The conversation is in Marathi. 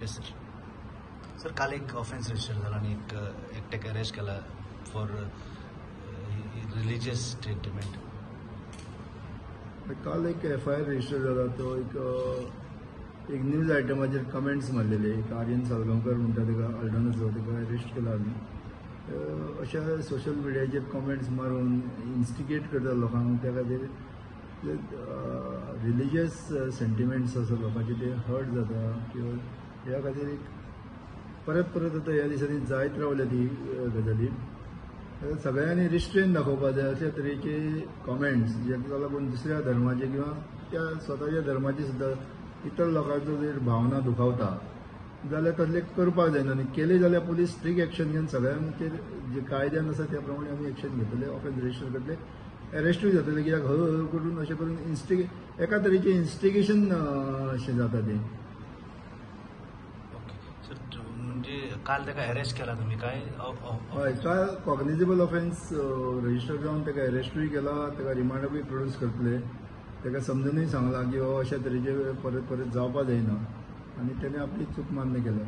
Yes sir. सर काल एक ऑफेन्स रजिस्टर झाला आणि एकट्याक अरेस्ट केला फॉर रिलिजियस स्टेटमेंट. काल एक FIR रजिस्टर झाला. तो एक न्यूज आयटमाचेर कमेंट्स मारलेले. एक आर्यन सालगांवकर म्हणटा ताका अल्डोनाचो ताका अरेस्ट केला आमी. अशा सोशल मिडियाचेर कमेंट्स मारून इन्स्टिगेट करता लोकांक. त्या खातीर रिलिजियस सेंटिमेंट्स आसा लोकांचे ते हर्ट जाता किंवा ह्या खातीर एक परत आतां ह्या दिसांनी जायत रावल्या ती गजाली. सगळ्यांनी रिस्ट्रेन दाखोवपा जाय अशा तरेचे कमेंट्स जेका लागून दुसऱ्या धर्माचे किंवा त्या स्वताच्या धर्माची सुद्दां इतर लोकांचो जर भावना दुखावता जाल्यार तसले करपाक जायना. आनी केले जाल्यार पुलीस स्ट्रिक्ट एक्शन घेवन सगळ्यांचेर जे कायद्यान आसा त्या प्रमाणे आमी एक्शन घेतले. ऑफेन्स रजिस्टर करतले, अरेस्टूय जातले. कित्याक हळू करून अशें करून एका तरेचें इन्स्टिगेशन अशें जाता तें. म्हणजे काल ताका अरेस्ट केला तुम्ही काय? हय, काल कॉग्निजेबल ऑफेन्स रजिस्टर जावन ताका अरेस्टूय केला. ताका रिमांडाकूय प्रोड्यूस करतले. ताका समजुनूय सांगलां की हो अशा तरेचे परत जावपा जायना आनी ताणें आपली चूक मान्य केल्या.